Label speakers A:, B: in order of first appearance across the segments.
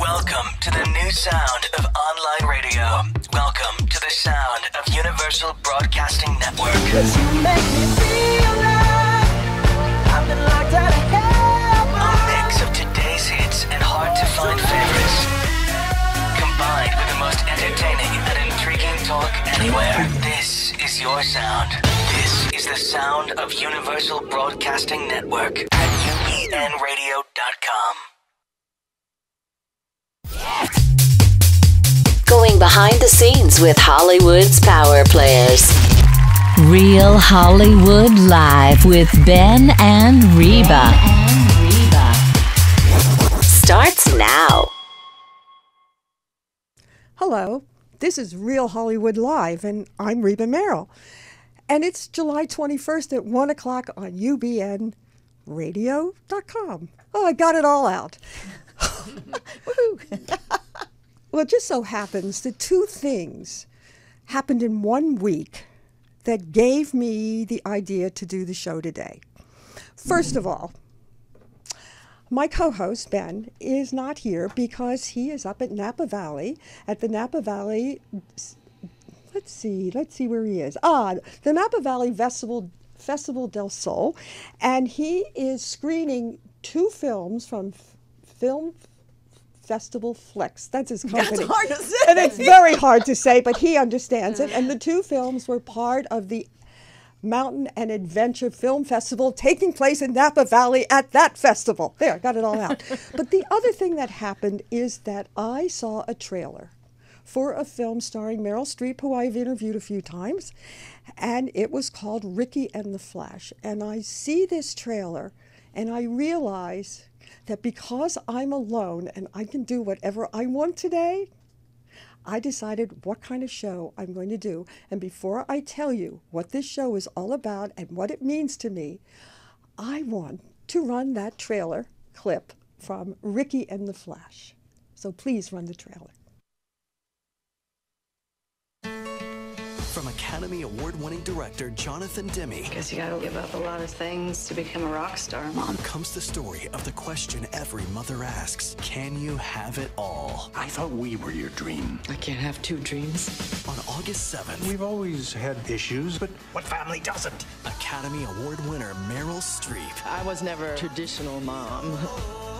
A: Welcome to the new sound of online radio. Welcome to the sound of Universal Broadcasting Network. 'Cause you make me feel like I've been locked out of heaven. A mix of today's hits and hard-to-find favorites, combined with the most entertaining and intriguing talk anywhere. This is your sound. This is the sound of Universal Broadcasting Network at UBNradio.com.
B: Going behind the scenes with Hollywood's power players. Real Hollywood Live with Ben and Reba. Starts now.
C: Hello, this is Real Hollywood Live, and I'm Reba Merrill. And it's July 21st at 1 o'clock on UBNradio.com. Oh, I got it all out. Woohoo! Well, it just so happens that two things happened in 1 week that gave me the idea to do the show today. First of all, my co-host, Ben, is not here because he is up at Napa Valley, at the Napa Valley, let's see where he is. The Napa Valley Festival del Sol, and he is screening two films from Film Festival Flex. That's his company.
D: That's hard to say.
C: And it's very hard to say, but he understands it. And the two films were part of the Mountain and Adventure Film Festival taking place in Napa Valley at that festival. There, got it all out. But the other thing that happened is that I saw a trailer for a film starring Meryl Streep, who I've interviewed a few times, and it was called Ricki and the Flash. And I see this trailer, and I realize that because I'm alone and I can do whatever I want today, I decided what kind of show I'm going to do. And before I tell you what this show is all about and what it means to me, I want to run that trailer clip from Ricki and the Flash. So please run the trailer.
E: From Academy Award-winning director Jonathan Demme.
F: Guess you gotta give up a lot of things to become a rock star, Mom.
E: Comes the story of the question every mother asks: can you have it all?
G: I thought we were your dream.
F: I can't have two dreams.
E: On August 7th,
G: We've always had issues, but what family doesn't?
E: Academy Award winner Meryl Streep.
F: I was never a traditional mom,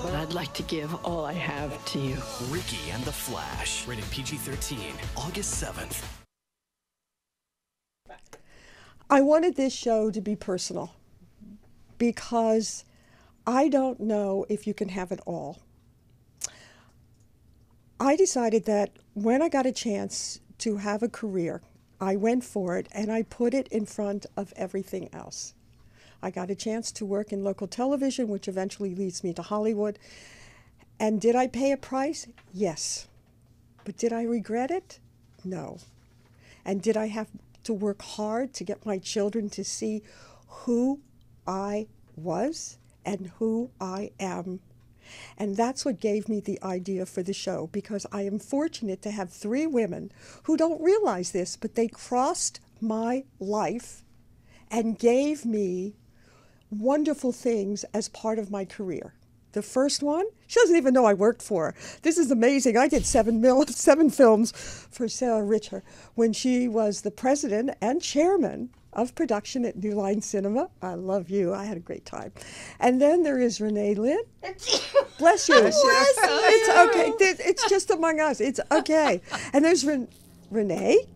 F: but I'd like to give all I have to you.
E: Ricki and the Flash. Rated PG-13. August 7th.
C: I wanted this show to be personal because I don't know if you can have it all. I decided that when I got a chance to have a career, I went for it and I put it in front of everything else. I got a chance to work in local television, which eventually leads me to Hollywood. And did I pay a price? Yes. But did I regret it? No. And did I have to work hard to get my children to see who I was and who I am? And that's what gave me the idea for the show, because I am fortunate to have three women who don't realize this, but they crossed my life and gave me wonderful things as part of my career. The first one, she doesn't even know I worked for her. This is amazing. I did seven films for Sara Risher when she was the president and chairman of production at New Line Cinema. I love you. I had a great time. And then there is Renee Lynn. Bless you. It's okay. It's just among us. It's okay. And there's Renee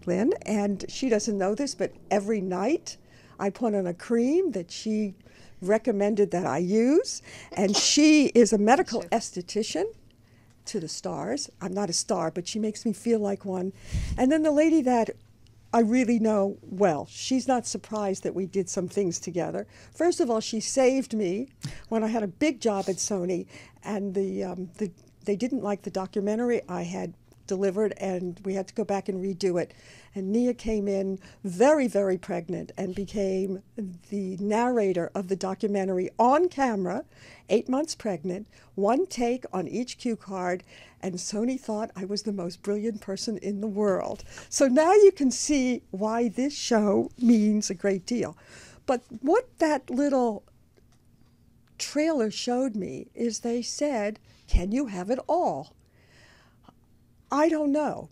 C: Lynn, and she doesn't know this, but every night I put on a cream that she recommended that I use, and she is a medical esthetician to the stars. I'm not a star, but she makes me feel like one. And then the lady that I really know well, she's not surprised that we did some things together. First of all, she saved me when I had a big job at Sony, and they didn't like the documentary I had delivered, and we had to go back and redo it. And Nia came in very, very pregnant and became the narrator of the documentary on camera, 8 months pregnant, one take on each cue card, and Sony thought I was the most brilliant person in the world. So now you can see why this show means a great deal. But what that little trailer showed me is they said, can you have it all? I don't know.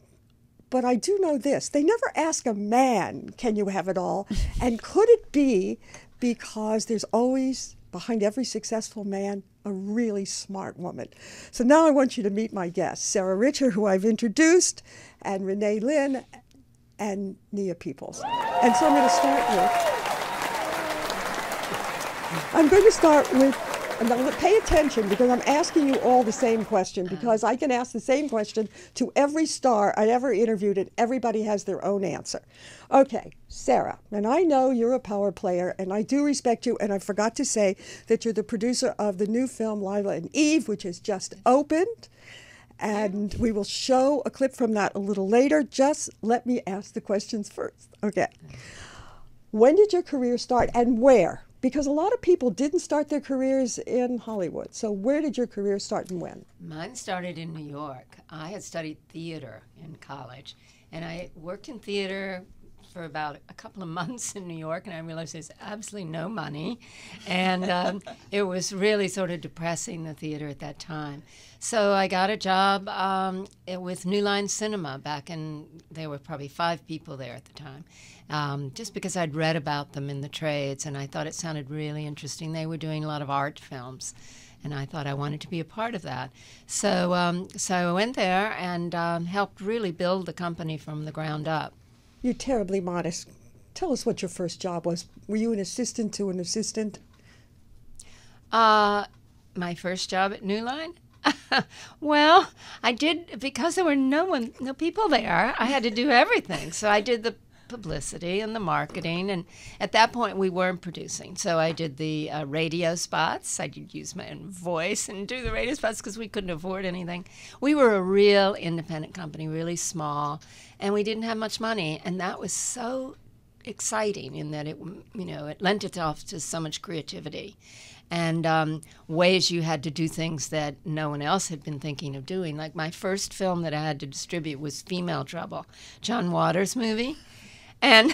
C: But I do know this. They never ask a man, can you have it all? And could it be because there's always, behind every successful man, a really smart woman? So now I want you to meet my guests, Sara Risher, who I've introduced, and Renee Lynn, and Nia Peeples. And so I'm going to start with, and now pay attention because I'm asking you all the same question, because I can ask the same question to every star I ever interviewed and everybody has their own answer. Okay, Sara, and I know you're a power player and I do respect you, and I forgot to say that you're the producer of the new film Lila and Eve, which has just opened, and we will show a clip from that a little later. Just let me ask the questions first. Okay. When did your career start and where? Because a lot of people didn't start their careers in Hollywood. So where did your career start and when?
D: Mine started in New York. I had studied theater in college, and I worked in theater for about a couple of months in New York, and I realized there's absolutely no money, and it was really sort of depressing, the theater at that time. So I got a job with New Line Cinema back in, there were probably 5 people there at the time. Just because I'd read about them in the trades, and I thought it sounded really interesting. They were doing a lot of art films, and I thought I wanted to be a part of that. So I went there and helped really build the company from the ground up.
C: You're terribly modest. Tell us what your first job was. Were you an assistant to an assistant?
D: My first job at New Line? Well, I did, because there were no people there, I had to do everything. So I did the publicity and the marketing, and at that point we weren't producing, so I did the radio spots. I did use my own voice and do the radio spots because we couldn't afford anything. We were a real independent company, really small, and we didn't have much money, and that was so exciting in that it lent itself to so much creativity and ways you had to do things that no one else had been thinking of doing. Like my first film that I had to distribute was Female Trouble, John Waters' movie. And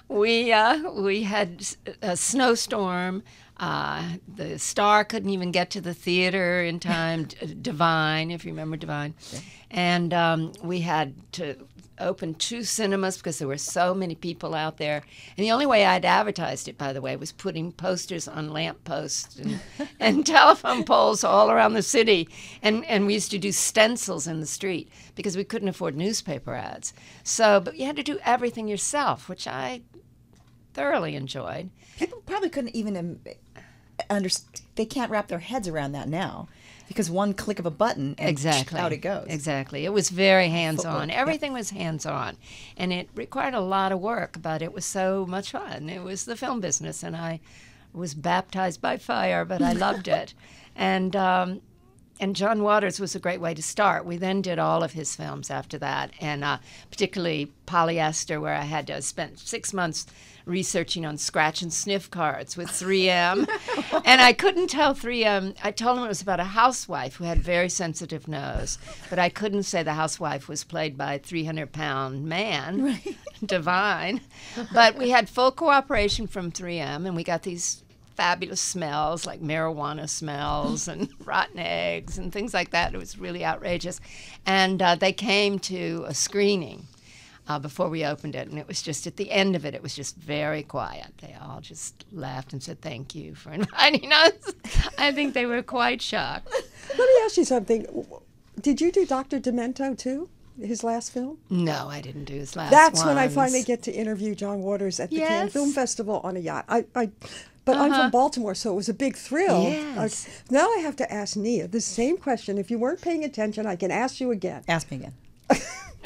D: we had a snowstorm. The star couldn't even get to the theater in time. Divine, if you remember Divine. And we had to open 2 cinemas because there were so many people out there. And the only way I'd advertised it, by the way, was putting posters on lamp posts and telephone poles all around the city. And we used to do stencils in the street because we couldn't afford newspaper ads. But you had to do everything yourself, which I thoroughly enjoyed.
H: People probably couldn't even understand. They can't wrap their heads around that now. Because one click of a button and out it goes. Exactly.
D: It was very hands-on. Everything was hands-on. And it required a lot of work, but it was so much fun. It was the film business, and I was baptized by fire, but I loved it. And John Waters was a great way to start. We then did all of his films after that, and particularly Polyester, where I had to spend 6 months researching on scratch and sniff cards with 3M. And I couldn't tell 3M. I told him it was about a housewife who had a very sensitive nose, but I couldn't say the housewife was played by a 300-pound man, right. Divine. But we had full cooperation from 3M, and we got these fabulous smells like marijuana smells and rotten eggs and things like that. It was really outrageous. And they came to a screening before we opened it, and it was just at the end of it, it was just very quiet. They all just laughed and said, "Thank you for inviting us." I think they were quite shocked.
C: Let me ask you something. Did you do Dr. Demento too? His last film?
D: No, I didn't do his last
C: That's
D: ones.
C: when I finally get to interview John Waters at the Cannes Film Festival on a yacht. But I'm from Baltimore, so it was a big thrill.
D: Yes.
C: Now I have to ask Nia the same question. If you weren't paying attention, I can ask you again.
H: Ask me again.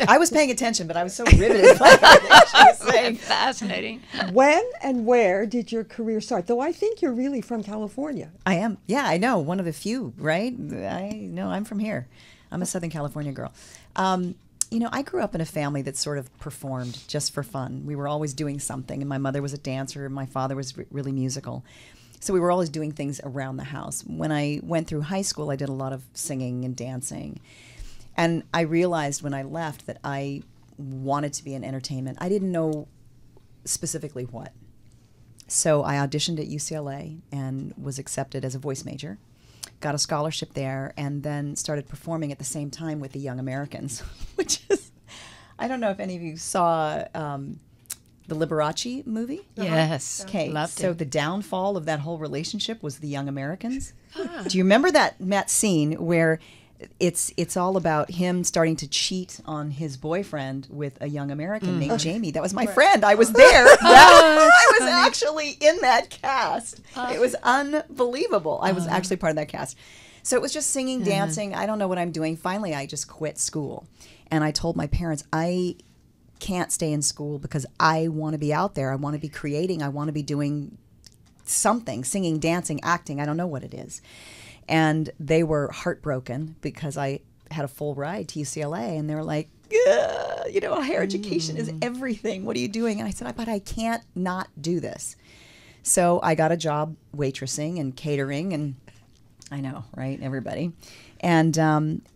H: I was paying attention, but I was so riveted by what she was saying.
D: Fascinating.
C: When and where did your career start? Though I think you're really from California.
H: I am. Yeah, I know. One of the few, right? I know. I'm from here. I'm a Southern California girl. I grew up in a family that sort of performed just for fun. We were always doing something, and my mother was a dancer, and my father was really musical. So we were always doing things around the house. When I went through high school, I did a lot of singing and dancing. And I realized when I left that I wanted to be in entertainment. I didn't know specifically what. So I auditioned at UCLA and was accepted as a voice major, got a scholarship there, and then started performing at the same time with the Young Americans, which is, I don't know if any of you saw the Liberace movie.
D: Yes.
H: Okay,
D: Loved
H: so
D: it.
H: the downfall of that whole relationship was the Young Americans. Do you remember that scene where it's all about him starting to cheat on his boyfriend with a young American named Jamie? That was my friend. I was there. I was actually in that cast. It was unbelievable. I was actually part of that cast. So it was just singing, dancing. I don't know what I'm doing. Finally, I just quit school. And I told my parents, I can't stay in school because I want to be out there. I want to be creating. I want to be doing something, singing, dancing, acting. I don't know what it is. And they were heartbroken because I had a full ride to UCLA, and they were like, higher education is everything. What are you doing? And I said, but I can't not do this. So I got a job waitressing and catering, and I know, right? Everybody. And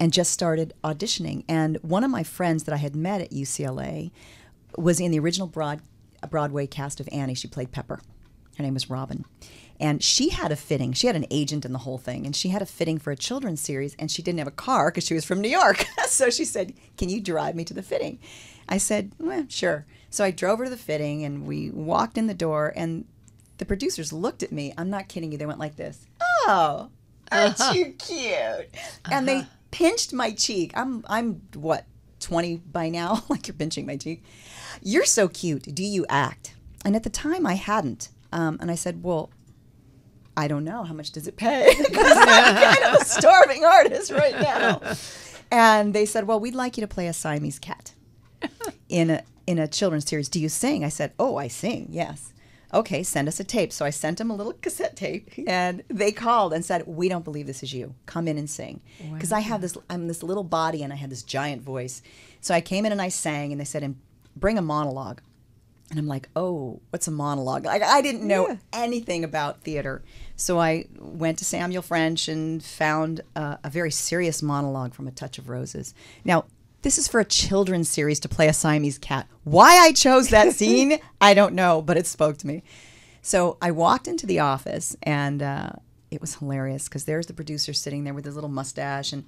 H: just started auditioning. And one of my friends that I had met at UCLA was in the original Broadway cast of Annie. She played Pepper. Her name was Robin. And she had a fitting. She had an agent in the whole thing. And she had a fitting for a children's series. And she didn't have a car because she was from New York. So she said, can you drive me to the fitting? I said, well, sure. So I drove her to the fitting, and we walked in the door. And the producers looked at me. I'm not kidding you. They went like this. Oh, aren't you cute? And they pinched my cheek. I'm what, 20 by now? Like, you're pinching my cheek. You're so cute. Do you act? And at the time, I hadn't. And I said, well, I don't know. How much does it pay? Because I'm kind of a starving artist right now. And they said, well, we'd like you to play a Siamese cat in a children's series. Do you sing? I said, oh, I sing, yes. Okay, send us a tape. So I sent them a little cassette tape, and they called and said, we don't believe this is you. Come in and sing. Because I'm this little body, and I had this giant voice. So I came in and I sang, and they said, bring a monologue. And I'm like, oh, what's a monologue? I didn't know anything about theater. So I went to Samuel French and found a very serious monologue from A Touch of Roses. Now, this is for a children's series to play a Siamese cat. Why I chose that scene, I don't know, but it spoke to me. So I walked into the office, and it was hilarious because there's the producer sitting there with his little mustache, and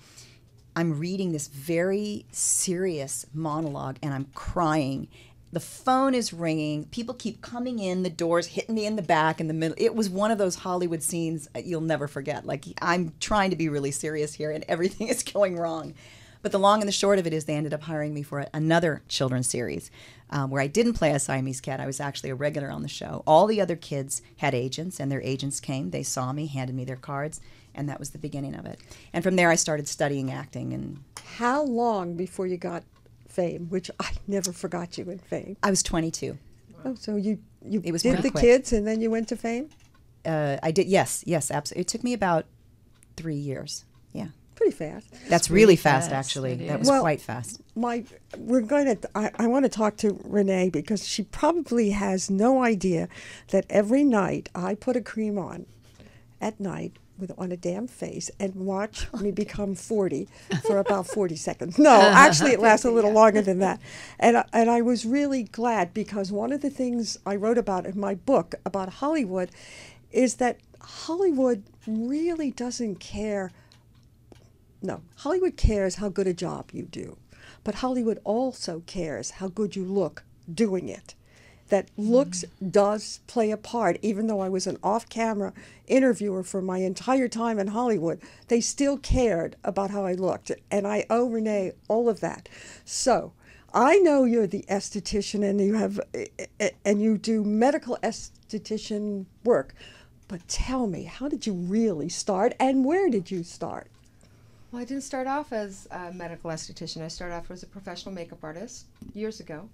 H: I'm reading this very serious monologue, and I'm crying. The phone is ringing. People keep coming in. The doors hitting me in the back, in the middle. It was one of those Hollywood scenes you'll never forget. Like, I'm trying to be really serious here, and everything is going wrong. But the long and the short of it is they ended up hiring me for another children's series where I didn't play a Siamese cat. I was actually a regular on the show. All the other kids had agents, and their agents came. They saw me, handed me their cards, and that was the beginning of it. And from there, I started studying acting. And
C: how long before you got Fame, which I never forgot you in Fame?
H: I was 22.
C: Oh, so you
H: it was
C: did the
H: quick.
C: kids and then you went to Fame?
H: I did, yes, absolutely. It took me about 3 years. Yeah.
C: Pretty fast.
H: That's really fast, actually. That was
C: Well,
H: quite fast.
C: I want to talk to Renee because she probably has no idea that every night I put a cream on at night on a damn face and watch me become 40 for about 40 seconds. No, actually it lasts a little longer than that. And I was really glad because one of the things I wrote about in my book about Hollywood is that Hollywood really doesn't care. No, Hollywood cares how good a job you do, but Hollywood also cares how good you look doing it. That looks does play a part. Even though I was an off-camera interviewer for my entire time in Hollywood, they still cared about how I looked. And I owe Renee all of that. So I know you're the esthetician and you do medical esthetician work. But tell me, how did you really start and where did you start?
I: Well, I didn't start off as a medical esthetician. I started off as a professional makeup artist years ago.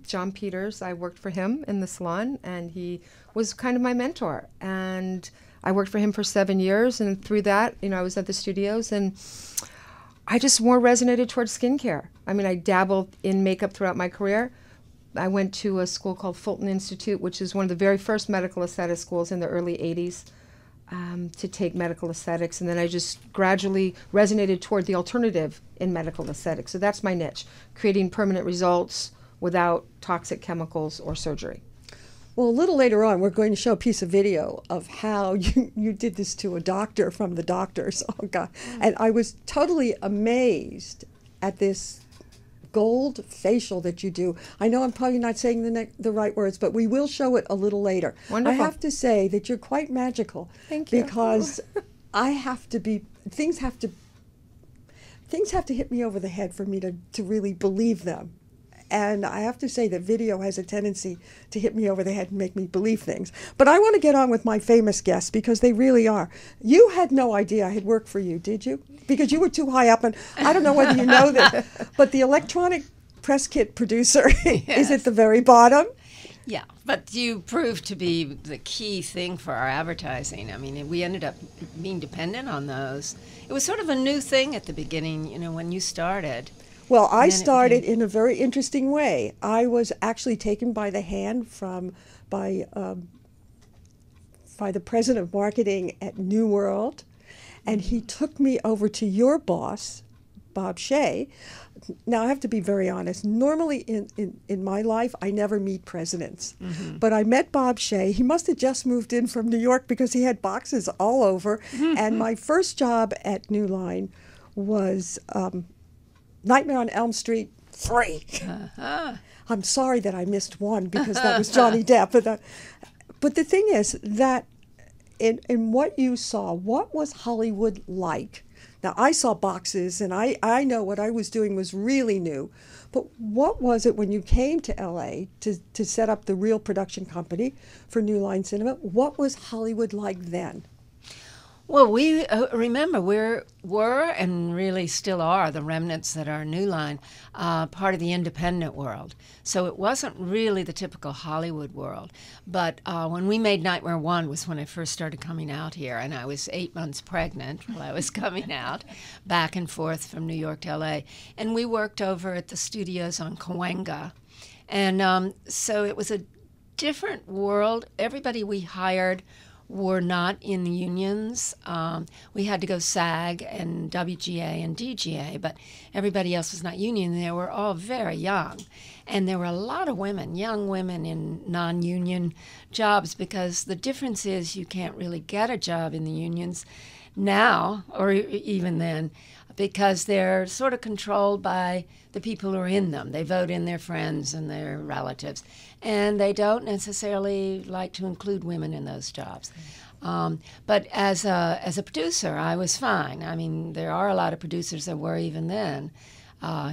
I: John Peters, I worked for him in the salon, and he was kind of my mentor. And I worked for him for 7 years, and through that, I was at the studios, and I just more resonated towards skincare. I mean, I dabbled in makeup throughout my career. I went to a school called Fulton Institute, which is one of the very first medical aesthetic schools in the early 80s. To take medical aesthetics, and then I just gradually resonated toward the alternative in medical aesthetics. So that's my niche, creating permanent results without toxic chemicals or surgery.
C: Well, a little later on, we're going to show a piece of video of how you did this to a doctor from the doctors. Oh, God. And I was totally amazed at this gold facial that you do. I know I'm probably not saying the right words, but we will show it a little later.
I: Wonderful.
C: I have to say that you're quite magical.
I: Thank you.
C: Because things have to hit me over the head for me to really believe them. And I have to say that video has a tendency to hit me over the head and make me believe things. But I want to get on with my famous guests because they really are. You had no idea I had worked for you, did you? Because you were too high up, and I don't know whether you know this, but the electronic press kit producer is at the very bottom.
D: Yeah, but you proved to be the key thing for our advertising. I mean, we ended up being dependent on those. It was sort of a new thing at the beginning, when you started.
C: Well, I started in a very interesting way. I was actually taken by the hand by the president of marketing at New World, and he took me over to your boss, Bob Shea. Now, I have to be very honest. Normally in my life, I never meet presidents. Mm-hmm. But I met Bob Shea. He must have just moved in from New York because he had boxes all over. Mm-hmm. And my first job at New Line was Nightmare on Elm Street 3. Uh-huh. I'm sorry that I missed one because that was Johnny Depp. But the thing is that in what you saw, what was Hollywood like? Now, I saw boxes, and I know what I was doing was really new. But what was it when you came to L.A. to set up the real production company for New Line Cinema? What was Hollywood like then?
D: Well, we remember we're and really still are the remnants that are New Line, part of the independent world. So it wasn't really the typical Hollywood world. But when we made Nightmare 1 was when I first started coming out here, and I was 8 months pregnant while I was coming out, back and forth from New York to L.A. And we worked over at the studios on Cahuenga. And so it was a different world. Everybody we hired were not in the unions. We had to go SAG and WGA and DGA, but everybody else was not union. They were all very young. And there were a lot of women, young women in non-union jobs, because the difference is you can't really get a job in the unions now, or even then, because they're sort of controlled by the people who are in them. They vote in their friends and their relatives, and they don't necessarily like to include women in those jobs. But as a producer, I was fine. I mean, there are a lot of producers that were even then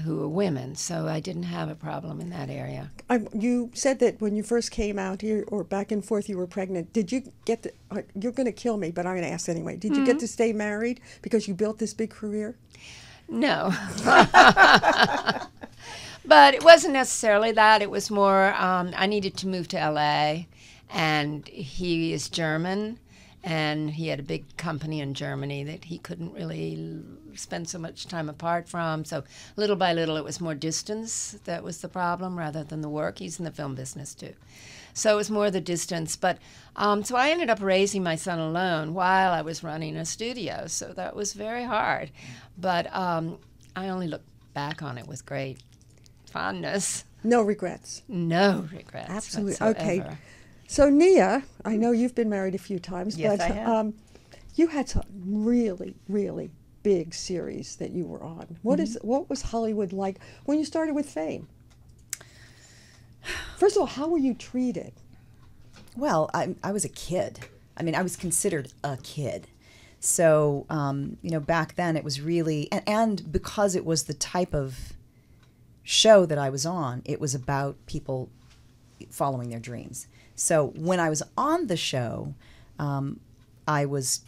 D: who were women, so I didn't have a problem in that area.
C: You said that when you first came out here, or back and forth, you were pregnant. Did you get to, you're going to kill me, but I'm going to ask anyway. Did you get to stay married because you built this big career?
D: No. But it wasn't necessarily that. It was more I needed to move to L.A., and he is German, and he had a big company in Germany that he couldn't really spend so much time apart from. So little by little, it was more distance that was the problem rather than the work. He's in the film business, too. So it was more the distance. But so I ended up raising my son alone while I was running a studio. So that was very hard. But I only look back on it with great fondness.
C: No regrets.
D: No regrets.
C: Absolutely.
D: Whatsoever.
C: Okay. So Nia, I know you've been married a few times,
H: yes,
C: but
H: I have.
C: You had some really, really big series that you were on. What was Hollywood like when you started with Fame? First of all, how were you treated?
H: Well, I was a kid. I mean, I was considered a kid. So, back then it was really, and because it was the type of show that I was on, it was about people following their dreams. So when I was on the show, I was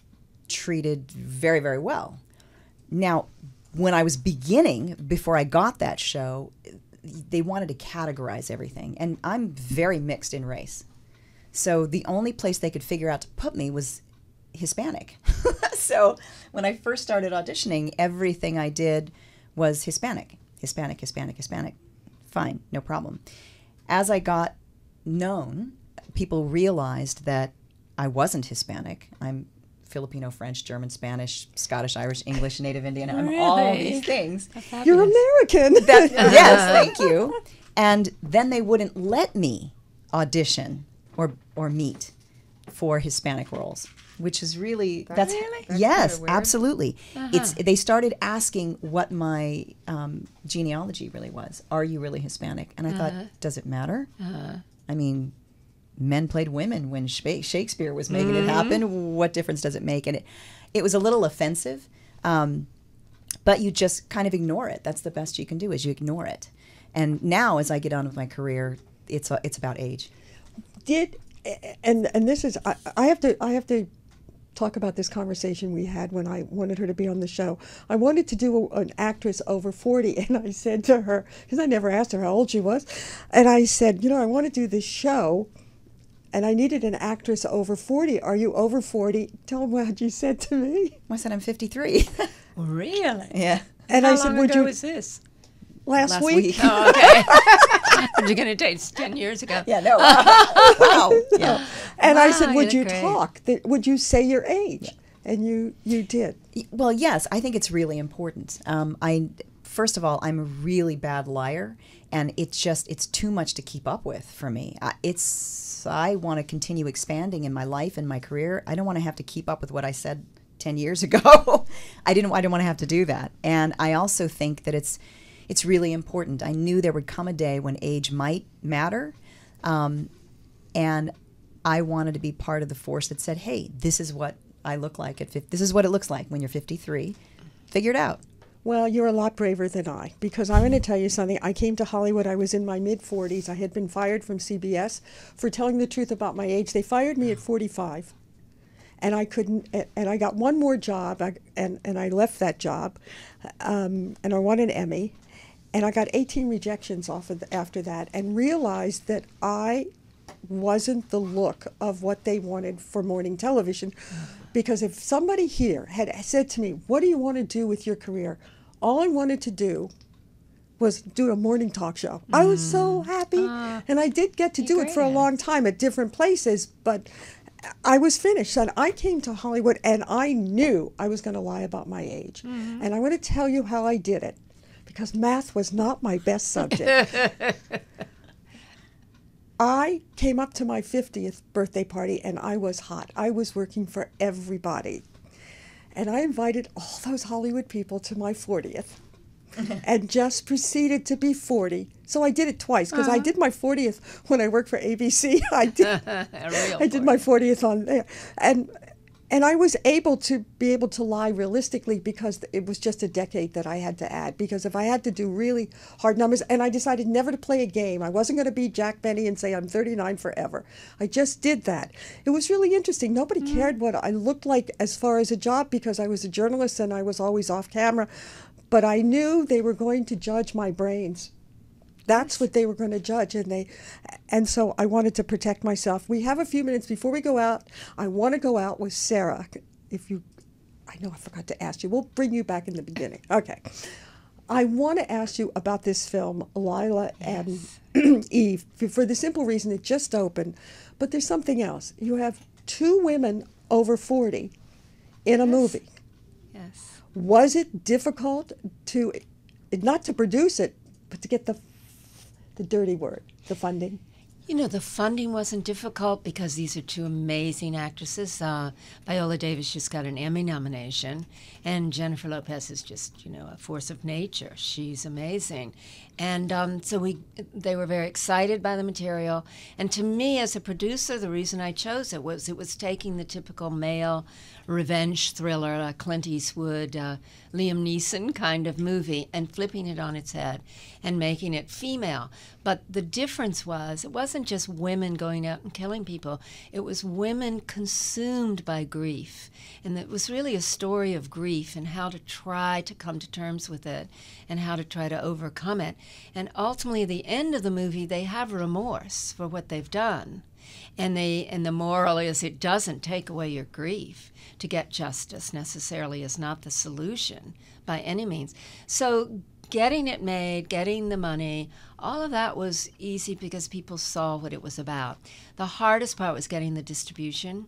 H: treated very, very well. Now, when I was beginning, before I got that show, they wanted to categorize everything. And I'm very mixed in race. So the only place they could figure out to put me was Hispanic. So when I first started auditioning, everything I did was Hispanic. Hispanic, Hispanic, Hispanic. Fine, no problem. As I got known, people realized that I wasn't Hispanic. I'm Filipino, French, German, Spanish, Scottish, Irish, English, Native Indian. I'm all these things.
C: You're American.
H: Yes, thank you. And then they wouldn't let me audition or meat for Hispanic roles, which is really
I: That's
H: yes,
I: kinda weird.
H: absolutely. They started asking what my genealogy really was. Are you really Hispanic? And I thought, does it matter? I mean, men played women when Shakespeare was making it happen. What difference does it make? And it was a little offensive, but you just kind of ignore it. That's the best you can do, is you ignore it. And now, as I get on with my career, it's about age.
C: And this is I have to talk about this conversation we had when I wanted her to be on the show. I wanted to do an actress over 40, and I said to her, because I never asked her how old she was, and I said, I want to do this show, and I needed an actress over 40. Are you over 40? Tell them what you said to me.
H: I said, I'm 53.
D: Really?
H: Yeah.
C: And
D: How
C: I said,
D: long
C: would
D: ago
C: you?
D: was this?
C: Last week.
D: Oh, okay. You're going to date 10 years ago.
H: Yeah, no. Wow. Yeah.
C: And I
D: Wow,
C: said, would
D: you
C: you
D: look great.
C: talk? Would you say your age? And you did.
H: Well, yes, I think it's really important. First of all, I'm a really bad liar, and it's too much to keep up with for me. I want to continue expanding in my life and my career. I don't want to have to keep up with what I said 10 years ago. I didn't want to have to do that. And I also think that it's really important. I knew there would come a day when age might matter, and I wanted to be part of the force that said, hey, this is what I look like at 50. This is what it looks like when you're 53. Figure it out.
C: Well, you're a lot braver than I, because I'm going to tell you something. I came to Hollywood. I was in my mid-40s. I had been fired from CBS for telling the truth about my age. They fired me at 45, and I couldn't. And I got one more job, and I left that job, and I won an Emmy, and I got 18 rejections after that, and realized that I wasn't the look of what they wanted for morning television. Because if somebody here had said to me, what do you want to do with your career? All I wanted to do was do a morning talk show. I was so happy. And I did get to do it for a long time at different places, but I was finished. And I came to Hollywood, and I knew I was going to lie about my age. And I want to tell you how I did it, because math was not my best subject. I came up to my 50th birthday party, and I was hot. I was working for everybody. And I invited all those Hollywood people to my 40th and just proceeded to be 40. So I did it twice, because I did my 40th when I worked for ABC. I did my 40th on there. And I was able to lie realistically, because it was just a decade that I had to add. Because if I had to do really hard numbers, and I decided never to play a game. I wasn't going to be Jack Benny and say I'm 39 forever. I just did that. It was really interesting. Nobody cared what I looked like as far as a job, because I was a journalist and I was always off camera. But I knew they were going to judge my brains. That's what they were going to judge, and so I wanted to protect myself. We have a few minutes before we go out. I want to go out with Sara. I know I forgot to ask you. We'll bring you back in the beginning. Okay. I want to ask you about this film, Lila and Eve, for the simple reason it just opened. But there's something else. You have two women over 40 in a movie.
D: Yes.
C: Was it difficult not to produce it, but to get the dirty word, the funding?
D: The funding wasn't difficult, because these are two amazing actresses. Viola Davis just got an Emmy nomination, and Jennifer Lopez is just, a force of nature. She's amazing. And so they were very excited by the material. And to me, as a producer, the reason I chose it was taking the typical male revenge thriller, a Clint Eastwood, Liam Neeson kind of movie, and flipping it on its head and making it female. But the difference was, it wasn't just women going out and killing people. It was women consumed by grief. And it was really a story of grief and how to try to come to terms with it and how to try to overcome it. And ultimately, at the end of the movie, they have remorse for what they've done. And the moral is, it doesn't take away your grief. To get justice necessarily is not the solution by any means. So getting it made, getting the money, all of that was easy, because people saw what it was about. The hardest part was getting the distribution,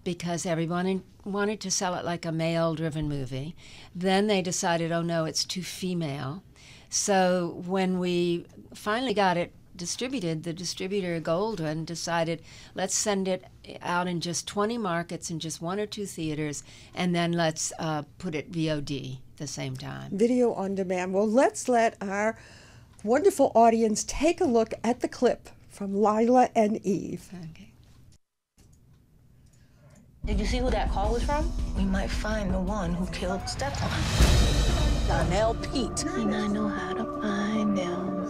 D: because everyone wanted to sell it like a male-driven movie. Then they decided, oh no, it's too female. So when we finally got it distributed, the distributor Goldwyn decided, let's send it out in just 20 markets in just 1 or 2 theaters, and then let's put it VOD at the same time.
C: Video on demand. Well, let's let our wonderful audience take a look at the clip from Lila and Eve.
D: Okay.
J: Did you see who that call was from? We might find the one who killed Stefan. Donnell Pete. And I know how to find him.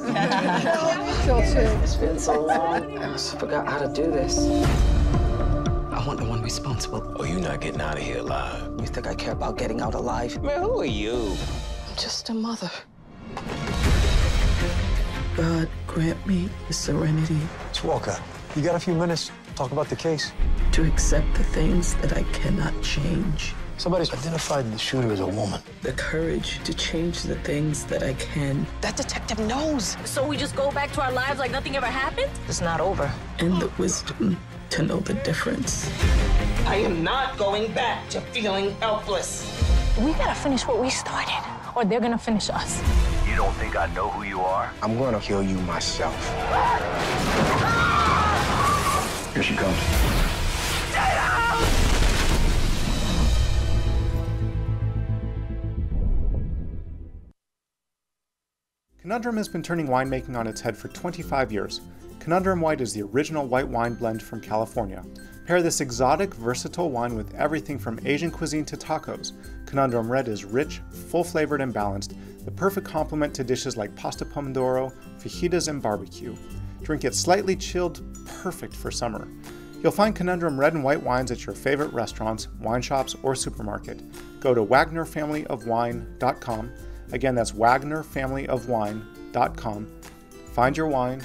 F: It's been so long. I just forgot how to do this.
K: I want the one responsible.
L: Oh, you're not getting out of here alive.
K: You think I care about getting out alive?
L: Man, who are you?
F: I'm just a mother. God grant me the serenity.
G: Miss Walker, you got a few minutes to talk about the case?
F: To accept the things that I cannot change.
G: Somebody's identified the shooter as a woman.
F: The courage to change the things that I can.
K: That detective knows.
J: So we just go back to our lives like nothing ever happened?
F: It's not over. And the wisdom to know the difference.
K: I am not going back to feeling helpless.
J: We gotta finish what we started, or they're gonna finish us.
G: You don't think I know who you are? I'm gonna kill you myself. Here she comes.
M: Conundrum has been turning winemaking on its head for 25 years. Conundrum White is the original white wine blend from California. Pair this exotic, versatile wine with everything from Asian cuisine to tacos. Conundrum Red is rich, full-flavored and balanced, the perfect complement to dishes like pasta pomodoro, fajitas, and barbecue. Drink it slightly chilled, perfect for summer. You'll find Conundrum Red and White wines at your favorite restaurants, wine shops, or supermarket. Go to WagnerFamilyOfWine.com. Again, that's WagnerFamilyOfWine.com. Find your wine,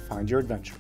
M: find your adventure.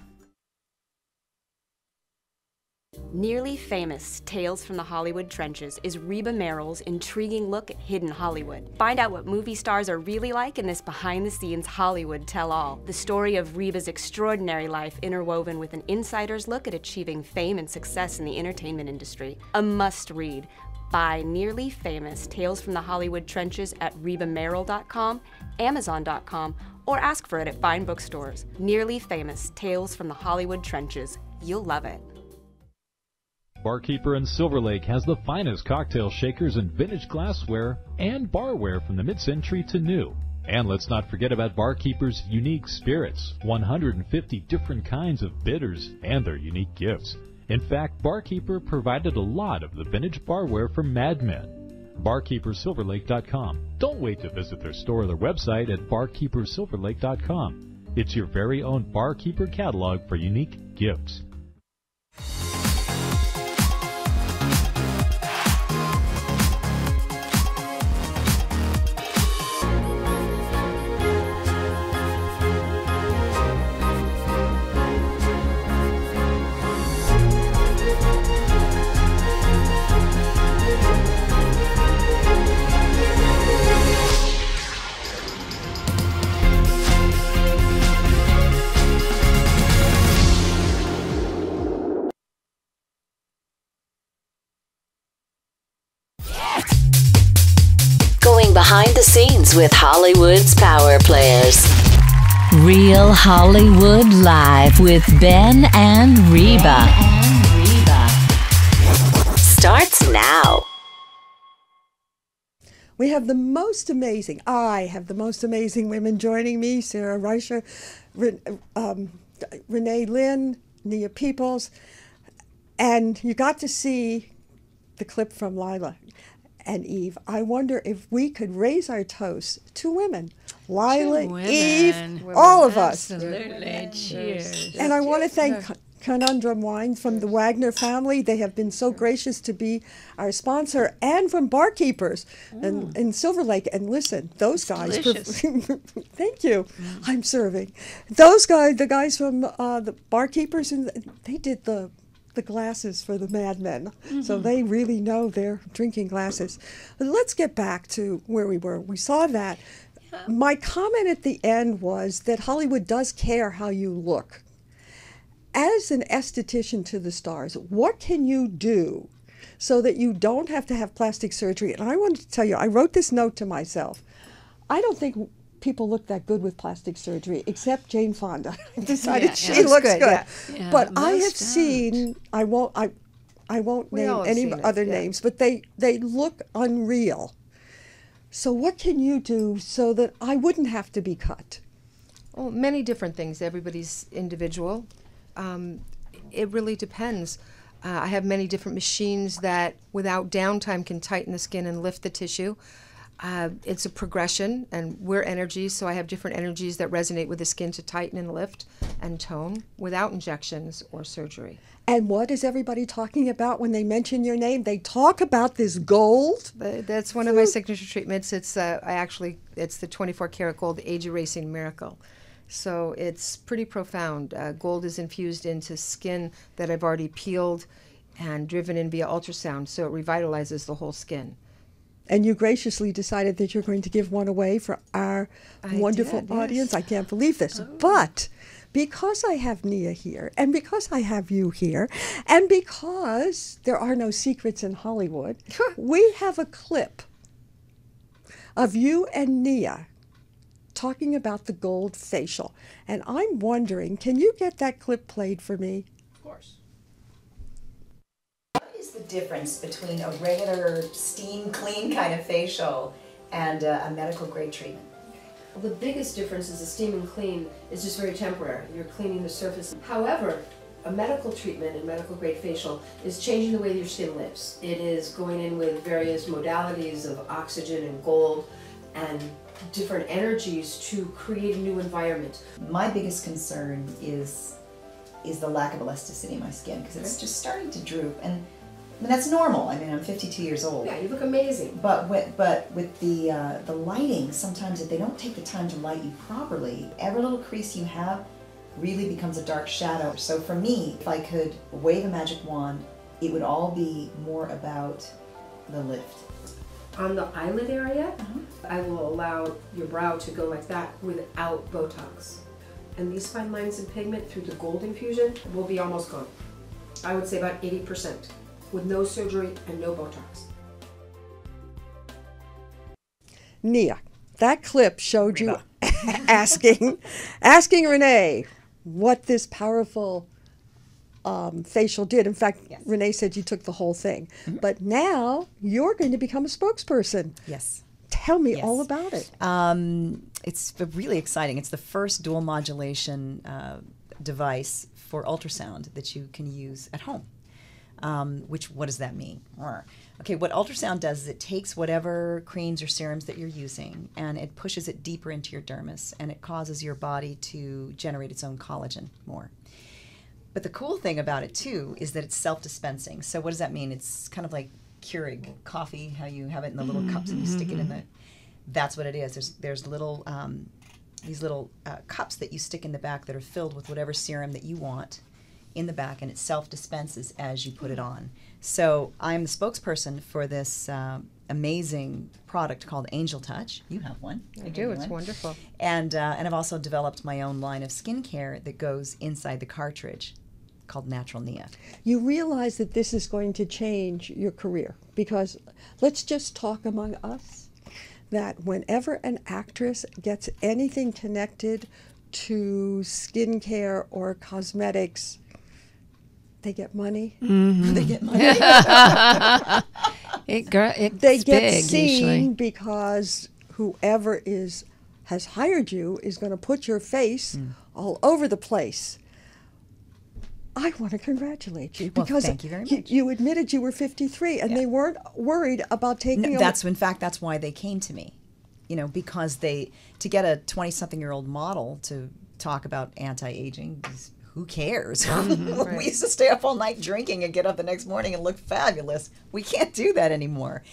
N: Nearly Famous, Tales from the Hollywood Trenches is Reba Merrill's intriguing look at hidden Hollywood. Find out what movie stars are really like in this behind-the-scenes Hollywood tell-all. The story of Reba's extraordinary life interwoven with an insider's look at achieving fame and success in the entertainment industry. A must-read. Buy Nearly Famous, Tales from the Hollywood Trenches at RebaMerrill.com, Amazon.com, or ask for it at fine bookstores. Nearly Famous, Tales from the Hollywood Trenches. You'll love it.
O: Barkeeper in Silver Lake has the finest cocktail shakers and vintage glassware and barware from the mid-century to new. And let's not forget about Barkeeper's unique spirits, 150 different kinds of bitters, and their unique gifts. In fact, Barkeeper provided a lot of the vintage barware for Mad Men. BarkeeperSilverLake.com. Don't wait to visit their store or their website at BarkeeperSilverLake.com. It's your very own Barkeeper catalog for unique gifts.
B: Going behind the scenes with Hollywood's power players. Real Hollywood Live with Ben and Reba. Starts now.
C: We have the most amazing, I have the most amazing women joining me, Sara Risher, Renee Lynn, Nia Peeples, and you got to see the clip from Lila and Eve. I wonder if we could raise our toast to women. Lila, Eve, all of us.
D: Absolutely. Cheers.
C: And I want to thank Conundrum Wine from the Wagner family. They have been so gracious to be our sponsor, and from Barkeepers in Silver Lake. And listen, those guys, thank you. I'm serving. Those guys, the guys from the Barkeepers, and they did the glasses for the Mad Men. So they really know their drinking glasses. But let's get back to where we were. We saw that. My comment at the end was that Hollywood does care how you look. As an esthetician to the stars, what can you do so that you don't have to have plastic surgery? And I wanted to tell you, I wrote this note to myself. I don't think people look that good with plastic surgery, except Jane Fonda. I decided she
I: looks
C: looks
I: good,
C: good.
I: yeah.
C: But I have
D: most
C: seen, I won't
I: We
C: name
I: all have
C: any
I: seen it,
C: other
I: yeah.
C: names, but they look unreal. So what can you do so that I wouldn't have to be cut?
I: Well, many different things. Everybody's individual. It really depends. I have many different machines that, without downtime, can tighten the skin and lift the tissue. It's a progression, and we're energies, so I have different energies that resonate with the skin to tighten and lift and tone without injections or surgery.
C: And what is everybody talking about when they mention your name? They talk about this gold.
I: That's one of my signature treatments. It's it's the 24 karat gold age erasing miracle. So it's pretty profound. Gold is infused into skin that I've already peeled and driven in via ultrasound, so it revitalizes the whole skin.
C: And you graciously decided that you're going to give one away for our wonderful audience. I can't believe this. But because I have Nia here, and because I have you here, and because there are no secrets in Hollywood, we have a clip of you and Nia talking about the gold facial. And I'm wondering, can you get that clip played for me?
H: Of course. What is the difference between a regular steam clean kind of facial and a medical grade treatment?
P: Well, the biggest difference is the steam and clean is just very temporary. You're cleaning the surface. However, a medical treatment and medical grade facial is changing the way your skin lives. It is going in with various modalities of oxygen and gold and different energies to create a new environment.
H: My biggest concern is the lack of elasticity in my skin, because it's just starting to droop, and I mean, that's normal. I mean, I'm 52 years old.
P: Yeah, you look amazing.
H: But with the lighting, sometimes if they don't take the time to light you properly, every little crease you have really becomes a dark shadow. So for me, if I could wave a magic wand, it would all be more about the lift.
P: On the eyelid area, I will allow your brow to go like that without Botox. And these fine lines and pigment through the gold infusion will be almost gone. I would say about 80%, with no surgery and no Botox.
C: Nia, that clip showed you asking Renee what this powerful facial did. In fact, Renee said you took the whole thing. But now you're going to become a spokesperson.
H: Yes.
C: Tell me all about it.
H: It's really exciting. It's the first dual modulation device for ultrasound that you can use at home. What does that mean? Okay, what ultrasound does is it takes whatever creams or serums that you're using and it pushes it deeper into your dermis, and it causes your body to generate its own collagen more. But the cool thing about it too is that it's self-dispensing. So what does that mean? It's kind of like Keurig coffee, how you have it in the little cups and you stick it in the. That's what it is. There's little these little cups that you stick in the back that are filled with whatever serum that you want in the back, and it self-dispenses as you put it on. So I'm the spokesperson for this amazing product called Angel Touch. You have one.
I: I do. It's wonderful.
H: And I've also developed my own line of skincare that goes inside the cartridge called Natural Nia.
C: You realize that this is going to change your career, because let's just talk among us that whenever an actress gets anything connected to skincare or cosmetics, they get money. They get money. They get
D: big,
C: seen
D: usually.
C: because whoever has hired you is going to put your face all over the place. I want to congratulate you, because
H: thank you very much.
C: You admitted you were 53, and they weren't worried about taking.
H: No, in fact, that's why they came to me. You know, because to get a 20-something-year-old model to talk about anti-aging, who cares?
I: Right.
H: We used to stay up all night drinking and get up the next morning and look fabulous. We can't do that anymore.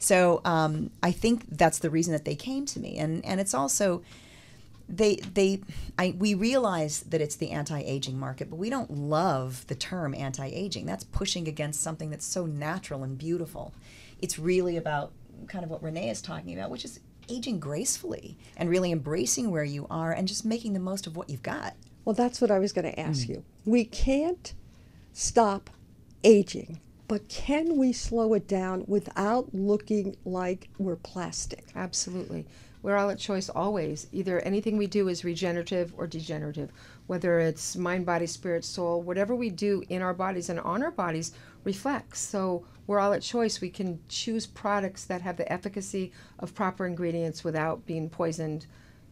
H: So I think that's the reason that they came to me, and it's also we realize that it's the anti-aging market, but we don't love the term anti-aging. That's pushing against something that's so natural and beautiful. It's really about kind of what Renee is talking about, which is aging gracefully and really embracing where you are and just making the most of what you've got.
C: Well, that's what I was going to ask you. We can't stop aging, but can we slow it down without looking like we're plastic?
I: Absolutely. We're all at choice always. Either anything we do is regenerative or degenerative, whether it's mind, body, spirit, soul, whatever we do in our bodies and on our bodies reflects. So we're all at choice. We can choose products that have the efficacy of proper ingredients without being poisoned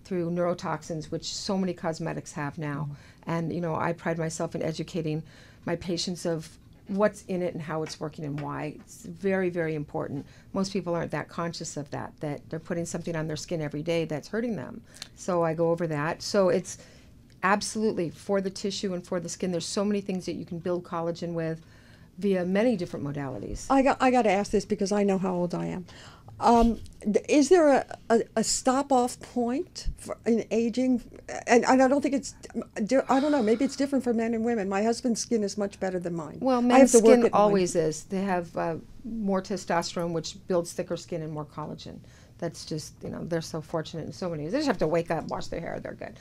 I: through neurotoxins, which so many cosmetics have now. And, you know, I pride myself in educating my patients of what's in it and how it's working and why. It's very, very important. Most people aren't that conscious of that they're putting something on their skin every day that's hurting them. So I go over that. So it's absolutely for the tissue and for the skin. There's so many things that you can build collagen with via many different modalities. I
C: got to ask this because I know how old I am. Is there a stop-off point in aging? And I don't think it's, I don't know, maybe it's different for men and women. My husband's skin is much better than mine.
I: Well, men's skin always is. They have more testosterone, which builds thicker skin and more collagen. That's just, you know, they're so fortunate in so many ways. They just have to wake up, wash their hair, they're good.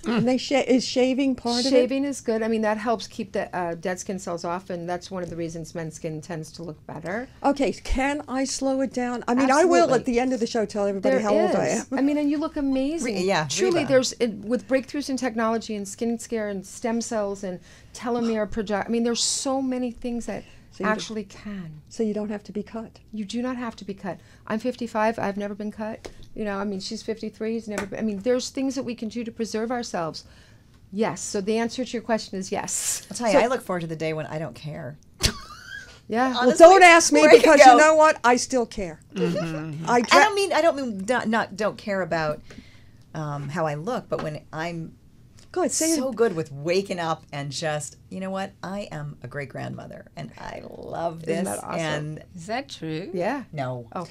C: And is shaving part of it?
I: Shaving is good. I mean, that helps keep the dead skin cells off, and that's one of the reasons men's skin tends to look better.
C: Okay, can I slow it down? I mean,
I: Absolutely.
C: I will at the end of the show tell everybody how old I am.
I: I mean, and you look amazing.
H: Yeah,
I: truly.
H: Reba.
I: There's with breakthroughs in technology and skin care and stem cells and telomere project. I mean, there's so many things that actually can.
C: So you don't have to be cut.
I: You do not have to be cut. I'm 55. I've never been cut. You know, I mean, she's 53. He's never been. I mean, there's things that we can do to preserve ourselves. Yes. So the answer to your question is yes.
H: I'll tell you, I look forward to the day when I don't care.
I: Yeah.
H: Honestly,
C: well, don't ask me because you know what? I still care.
H: Mm-hmm. I don't mean don't care about how I look, but when I'm so good with waking up and just, you know what? I am a great grandmother and I love this.
I: Isn't that awesome?
H: And
D: is that true?
I: Yeah.
H: No.
I: Oh.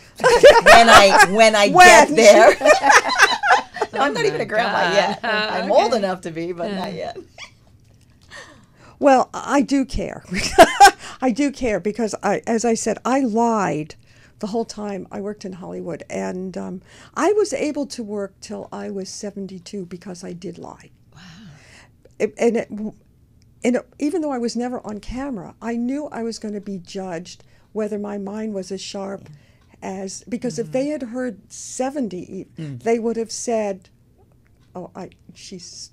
H: when I get there. No, I'm not even a grandma yet. I'm old enough to be, but not yet.
C: Well, I do care. I do care because, as I said, I lied the whole time I worked in Hollywood. And I was able to work till I was 72 because I did lie. Wow. Even though I was never on camera, I knew I was going to be judged whether my mind was as sharp as, because if they had heard 70, they would have said, oh,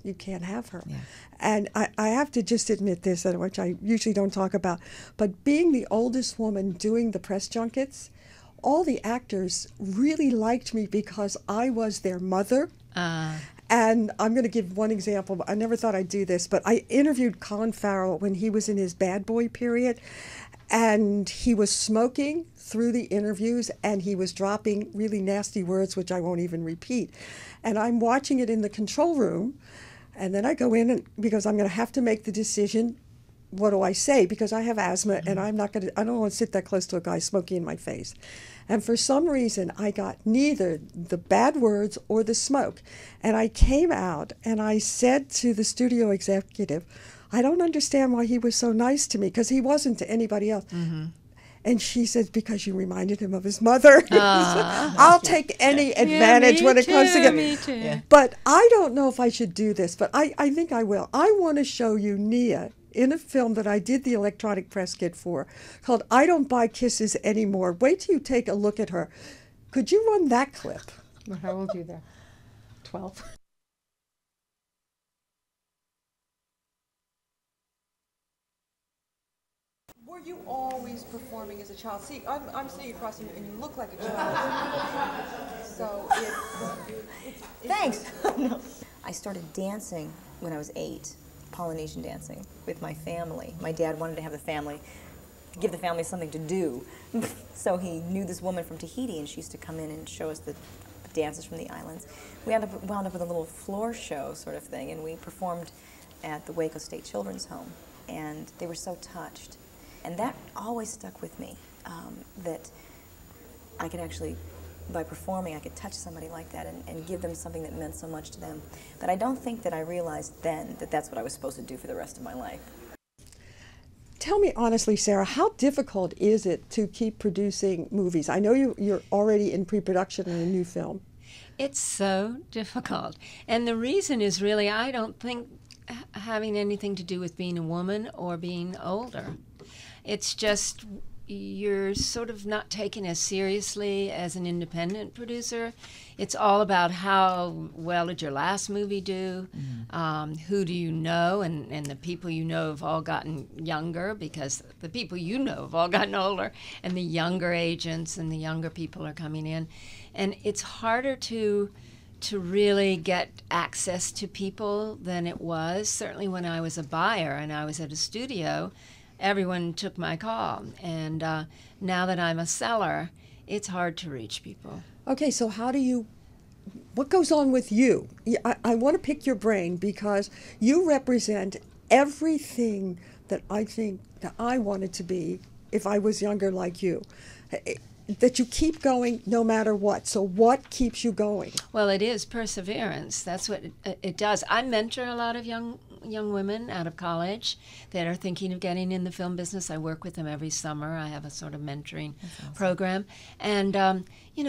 C: you can't have her. Yeah. And I have to just admit this, which I usually don't talk about, but being the oldest woman doing the press junkets, all the actors really liked me because I was their mother. And I'm going to give one example. I never thought I'd do this, but I interviewed Colin Farrell when he was in his bad boy period, and he was smoking through the interviews, and he was dropping really nasty words, which I won't even repeat. And I'm watching it in the control room, and then I go in because I'm going to have to make the decision. What do I say? Because I have asthma, and I don't want to sit that close to a guy smoking in my face. And for some reason, I got neither the bad words or the smoke. And I came out and I said to the studio executive, I don't understand why he was so nice to me, because he wasn't to anybody else. Mm-hmm. And she says, because you reminded him of his mother. I'll take any advantage when it comes to
D: me too. Yeah.
C: But I don't know if I should do this, but I think I will. I want to show you Nia in a film that I did the electronic press kit for, called I Don't Buy Kisses Anymore. Wait till you take a look at her. Could you run that clip?
I: How old are you there? 12.
Q: Were you always performing as a child? See, I'm sitting across from you, and you look like a child. So
R: Thanks. No. I started dancing when I was 8, Polynesian dancing with my family. My dad wanted to have give the family something to do. So he knew this woman from Tahiti, and she used to come in and show us the dances from the islands. We wound up with a little floor show sort of thing, and we performed at the Waco State Children's Home, and they were so touched. And that always stuck with me, that I could actually, by performing, I could touch somebody like that and give them something that meant so much to them. But I don't think that I realized then that that's what I was supposed to do for the rest of my life.
C: Tell me honestly, Sarah, how difficult is it to keep producing movies? I know you're already in pre-production in a new film.
D: It's so difficult. And the reason is really, I don't think having anything to do with being a woman or being older. It's just you're sort of not taken as seriously as an independent producer. It's all about how well did your last movie do, who do you know, and the people you know have all gotten younger because the people you know have all gotten older, and the younger agents and the younger people are coming in. And it's harder to really get access to people than it was. Certainly when I was a buyer and I was at a studio, everyone took my call. And now that I'm a seller, it's hard to reach people.
C: Okay, so what goes on with you? I want to pick your brain because you represent everything that I think that I wanted to be if I was younger like you. That you keep going no matter what. So what keeps you going?
D: Well, it is perseverance. That's what it does. I mentor a lot of young women out of college that are thinking of getting in the film business. I work with them every summer. I have a sort of mentoring program. And,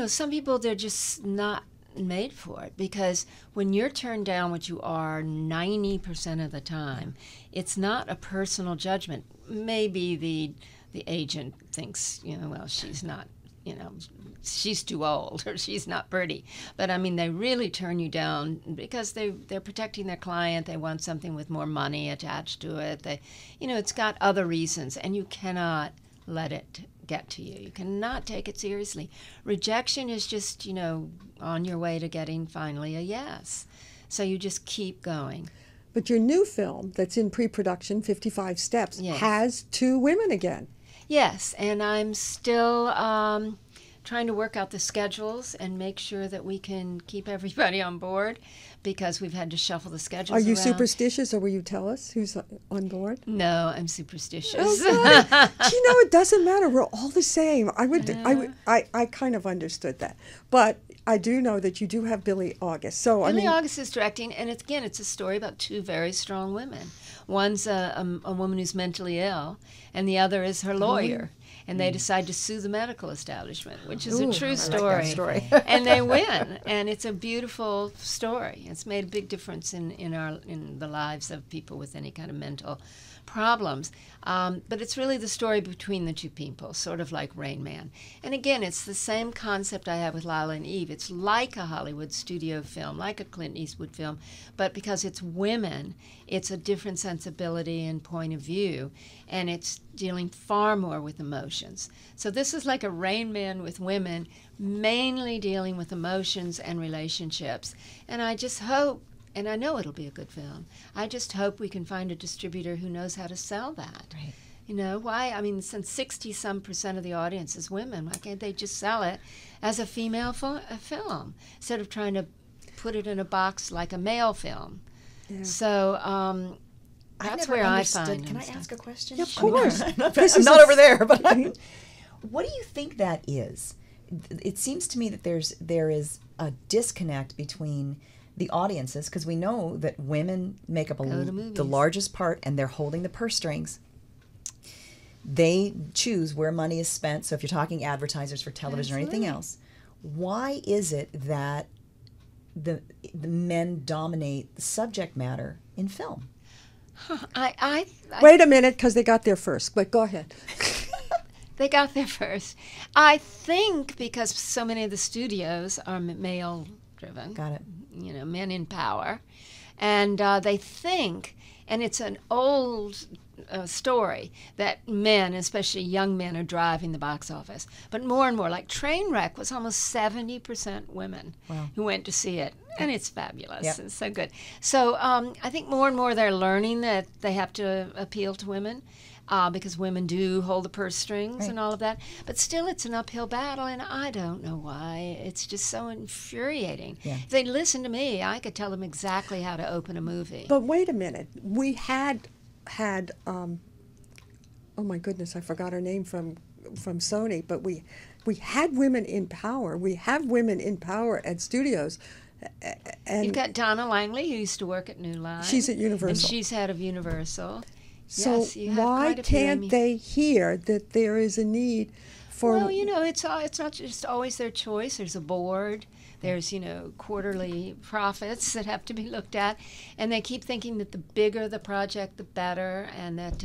D: some people, they're just not made for it because when you're turned down, which you are 90% of the time, it's not a personal judgment. Maybe the agent thinks, well, she's not, she's too old or she's not pretty. But I mean, they really turn you down because they're protecting their client. They want something with more money attached to it. It's got other reasons, and you cannot let it get to you. You cannot take it seriously. Rejection is just, on your way to getting finally a yes. So you just keep going.
C: But your new film that's in pre-production, 55 Steps, has 2 women again.
D: Yes, and I'm still trying to work out the schedules and make sure that we can keep everybody on board because we've had to shuffle the schedules
C: Are you
D: around.
C: Superstitious, or will you tell us who's on board?
D: No, I'm superstitious.
C: Oh, God. It doesn't matter. We're all the same. I kind of understood that. But I do know that you do have Billy August. So
D: Billy August is directing, and it's a story about 2 very strong women. One's a woman who's mentally ill, and the other is her lawyer. And they decide to sue the medical establishment, which is a true story.
H: I like that story.
D: And they win, and it's a beautiful story. It's made a big difference in the lives of people with any kind of mental problems. But it's really the story between the 2 people, sort of like Rain Man. And again, it's the same concept I have with Lila and Eve. It's like a Hollywood studio film, like a Clint Eastwood film, but because it's women, it's a different sensibility and point of view, and it's dealing far more with emotions. So this is like a Rain Man with women, mainly dealing with emotions and relationships. And I just hope, and I know it'll be a good film, I just hope we can find a distributor who knows how to sell that.
H: Right.
D: Why? I mean, since 60-some% of the audience is women, why can't they just sell it as a female film instead of trying to put it in a box like a male film? Yeah. So that's where I find.
H: Can I ask a question?
C: Yeah, of course.
H: I'm not over there, but what do you think that is? It seems to me that there is a disconnect between the audiences, because we know that women make up the largest part, and they're holding the purse strings. They choose where money is spent. So if you're talking advertisers for television or anything else, why is it that the men dominate the subject matter in film?
D: I
C: wait a minute, because they got there first. But go ahead.
D: They got there first. I think because so many of the studios are male-driven.
H: Got it.
D: Men in power. And they think, and it's an old story, that men, especially young men, are driving the box office. But more and more, like Trainwreck was almost 70% women who went to see it. And it's fabulous. Yep. It's so good. So I think more and more they're learning that they have to appeal to women. Because women do hold the purse strings and all of that. But still, it's an uphill battle, and I don't know why. It's just so infuriating. Yeah. If they'd listen to me, I could tell them exactly how to open a movie.
C: But wait a minute. We had oh my goodness, I forgot her name from Sony, but we had women in power. We have women in power at studios. And
D: you've got Donna Langley, who used to work at New Line.
C: She's at Universal.
D: And she's head of Universal.
C: So why can't they hear that there is a need for?
D: Well, it's not just always their choice. There's a board. There's quarterly profits that have to be looked at, and they keep thinking that the bigger the project, the better, and that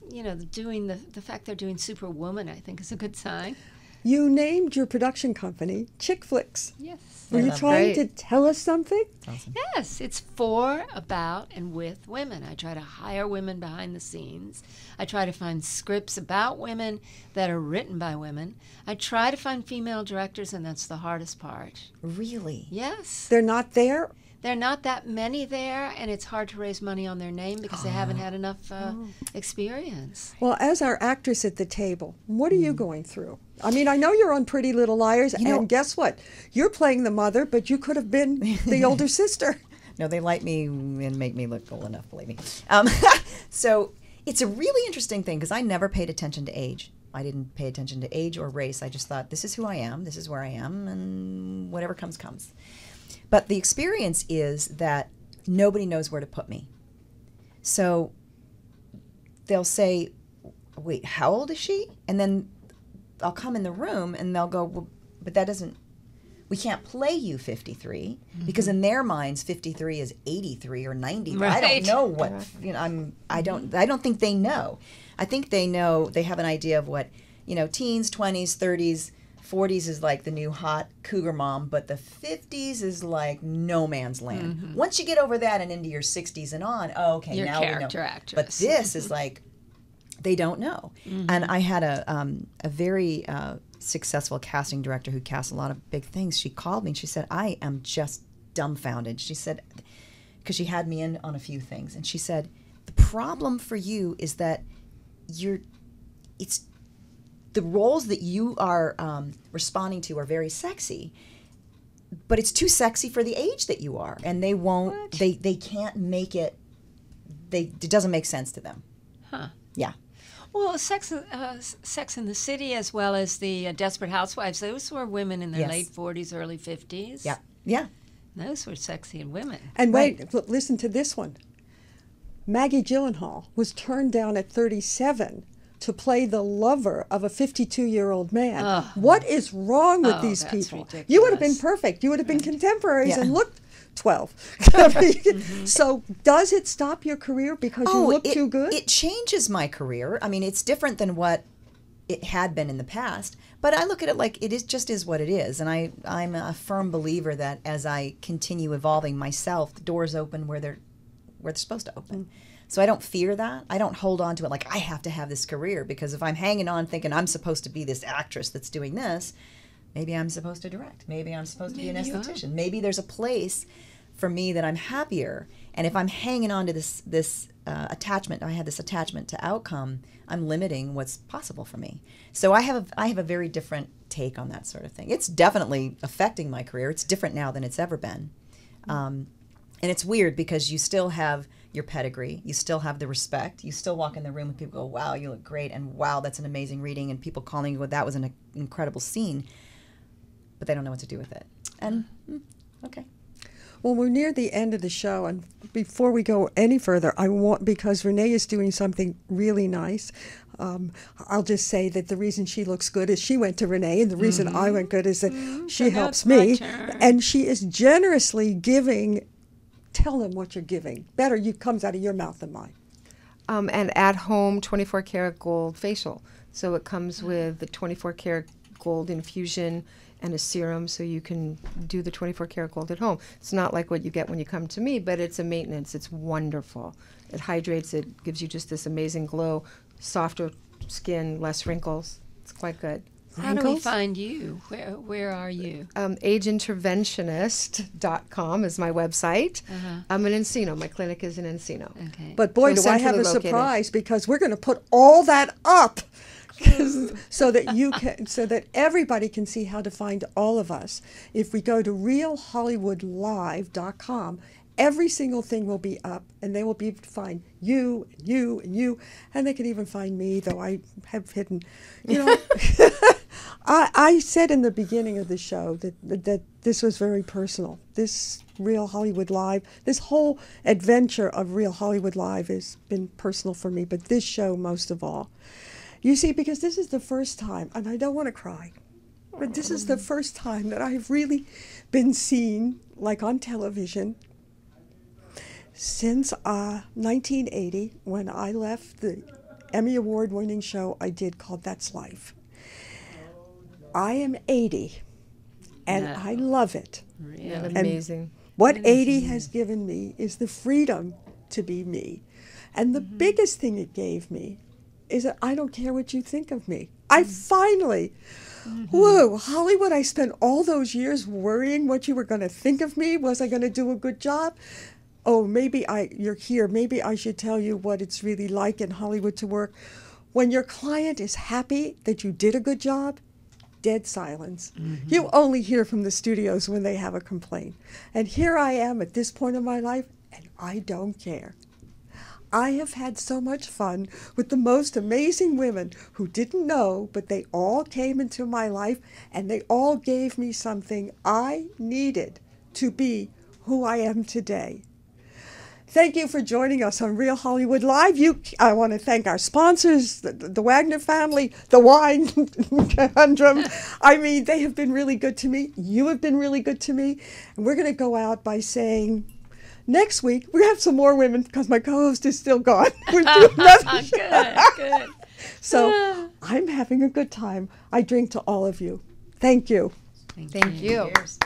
D: the fact they're doing Superwoman, I think, is a good sign.
C: You named your production company Chick Flicks.
D: Yes.
C: Were you trying to tell us something?
H: Awesome.
D: Yes, it's for, about, and with women. I try to hire women behind the scenes. I try to find scripts about women that are written by women. I try to find female directors, and that's the hardest part.
H: Really?
D: Yes.
C: They're not there?
D: There are not that many there, and it's hard to raise money on their name because they haven't had enough experience.
C: Well, as our actress at the table, what are you going through? I mean, I know you're on Pretty Little Liars, and guess what? You're playing the mother, but you could have been the older sister.
H: No, they light me and make me look old enough, believe me. So it's a really interesting thing because I never paid attention to age. I didn't pay attention to age or race. I just thought, this is who I am, this is where I am, and whatever comes, comes. But the experience is that nobody knows where to put me. So they'll say, wait, how old is she? And then I'll come in the room and they'll go, well, but that doesn't, we can't play you 53 because in their minds 53 is 83 or 90.
D: Right.
H: I don't know what, I don't think they know. I think they know, they have an idea of what, teens, 20s, 30s, 40s is like the new hot cougar mom, but the 50s is like no man's land.
D: Mm-hmm.
H: Once you get over that and into your 60s and on, okay,
D: Your
H: now we know.
D: character actress.
H: But this is like, they don't know.
D: Mm-hmm.
H: And I had a very successful casting director who cast a lot of big things. She called me and she said, I am just dumbfounded. She said, because she had me in on a few things, and she said, the problem for you is that it's the roles that you are responding to are very sexy, but it's too sexy for the age that you are, and they won't. They can't make it. It doesn't make sense to them.
D: Huh.
H: Yeah.
D: Well, Sex in the City, as well as the Desperate Housewives, those were women in their late 40s, early 50s.
H: Yeah. Yeah.
D: Those were sexy women.
C: And wait, listen to this one. Maggie Gyllenhaal was turned down at 37 to play the lover of a 52-year-old man.
D: Ugh.
C: What is wrong with these
D: that's
C: people?
D: ridiculous.
C: You would have been perfect. You would have been contemporaries and looked 12. So does it stop your career because you look too good?
H: It changes my career. I mean, it's different than what it had been in the past. But I look at it like it is what it is. And I'm a firm believer that as I continue evolving myself, the doors open where they're supposed to open. So I don't fear that. I don't hold on to it like I have to have this career, because if I'm hanging on thinking I'm supposed to be this actress that's doing this, maybe I'm supposed to direct. Maybe I'm supposed to be an esthetician. Maybe there's a place for me that I'm happier. And if I'm hanging on to this attachment, I had this attachment to outcome, I'm limiting what's possible for me. So I have a very different take on that sort of thing. It's definitely affecting my career. It's different now than it's ever been. And it's weird because you still have your pedigree, you still have the respect, you still walk in the room and people go, wow, you look great, and wow, that's an amazing reading, and people calling you, well, that was an incredible scene, but they don't know what to do with it. And okay.
C: Well, we're near the end of the show, and before we go any further, because Renee is doing something really nice, I'll just say that the reason she looks good is she went to Renee, and the reason I went good is that she helps me, and she is generously giving. Tell them what you're giving. Better, it comes out of your mouth than mine.
I: An at-home 24-karat gold facial. So it comes with the 24-karat gold infusion and a serum, so you can do the 24-karat gold at home. It's not like what you get when you come to me, but it's a maintenance. It's wonderful. It hydrates. It gives you just this amazing glow, softer skin, less wrinkles. It's quite good.
D: How do we find you? Where are you?
I: Ageinterventionist.com is my website. I'm in Encino. My clinic is in Encino.
D: Okay.
C: But boy,
I: So
C: do I have a
I: centrally
C: surprise, because we're going to put all that up so that everybody can see how to find all of us. If we go to realhollywoodlive.com, every single thing will be up, and they will be able to find you, and you, and you, and they can even find me, though I have hidden, I said in the beginning of the show that this was very personal. This Real Hollywood Live, this whole adventure of Real Hollywood Live has been personal for me, but this show most of all. You see, because this is the first time, and I don't want to cry, but this is the first time that I've really been seen, like on television, since 1980, when I left the Emmy Award-winning show I did called That's Life. I am 80, and I love it.
I: Really? Amazing.
C: What 80 has given me is the freedom to be me. And the biggest thing it gave me is that I don't care what you think of me. I finally, whoa, Hollywood, I spent all those years worrying what you were going to think of me. Was I going to do a good job? Oh, maybe you're here. Maybe I should tell you what it's really like in Hollywood to work. When your client is happy that you did a good job, dead silence. You only hear from the studios when they have a complaint. And here I am at this point in my life, and I don't care. I have had so much fun with the most amazing women who didn't know, but they all came into my life, and they all gave me something I needed to be who I am today. Thank you for joining us on Real Hollywood Live. I want to thank our sponsors, the Wagner family, the Wine Conundrum. I mean, they have been really good to me. You have been really good to me. And we're going to go out by saying, next week, we have some more women because my co-host is still gone. We're doing nothing.
D: Good.
C: So I'm having a good time. I drink to all of you. Thank you.
I: Thank you.
D: Cheers.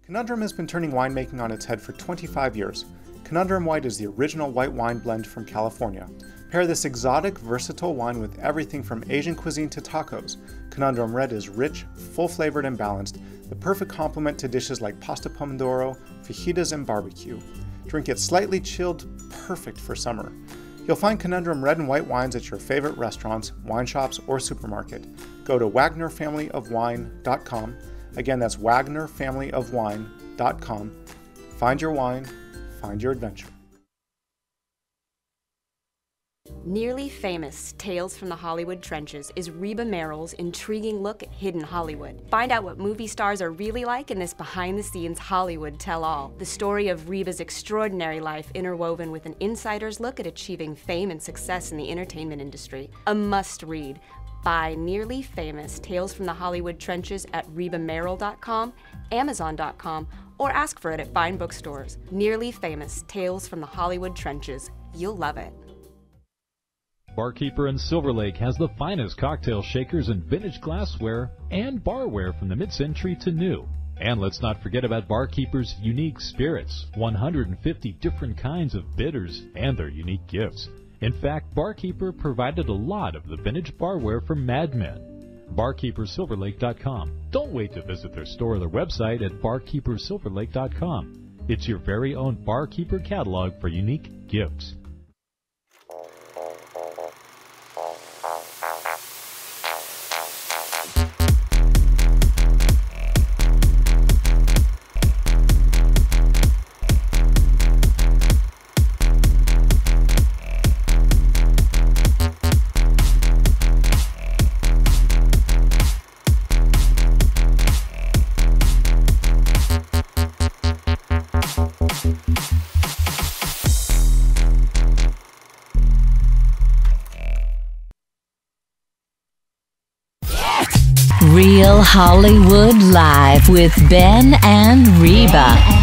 M: Conundrum has been turning winemaking on its head for 25 years. Conundrum White is the original white wine blend from California. Pair this exotic, versatile wine with everything from Asian cuisine to tacos. Conundrum Red is rich, full-flavored, and balanced, the perfect complement to dishes like pasta pomodoro, fajitas, and barbecue. Drink it slightly chilled, perfect for summer. You'll find Conundrum Red and White wines at your favorite restaurants, wine shops, or supermarket. Go to WagnerFamilyOfWine.com. Again, that's WagnerFamilyOfWine.com. Find your wine, find your adventure.
N: Nearly famous Tales from the Hollywood Trenches is Reba Merrill's intriguing look at hidden Hollywood. Find out what movie stars are really like in this behind-the-scenes Hollywood tell-all. The story of Reba's extraordinary life interwoven with an insider's look at achieving fame and success in the entertainment industry. A must-read. Buy Nearly Famous Tales from the Hollywood Trenches at RebaMerrill.com, Amazon.com, or ask for it at fine bookstores. Nearly Famous Tales from the Hollywood Trenches. You'll love it.
O: Barkeeper in Silver Lake has the finest cocktail shakers and vintage glassware and barware from the mid-century to new. And let's not forget about Barkeeper's unique spirits, 150 different kinds of bitters, and their unique gifts. In fact, Barkeeper provided a lot of the vintage barware for Mad Men. BarkeeperSilverLake.com. Don't wait to visit their store or their website at BarkeeperSilverLake.com. It's your very own Barkeeper catalog for unique gifts.
B: Real Hollywood Live with Ben and Reba.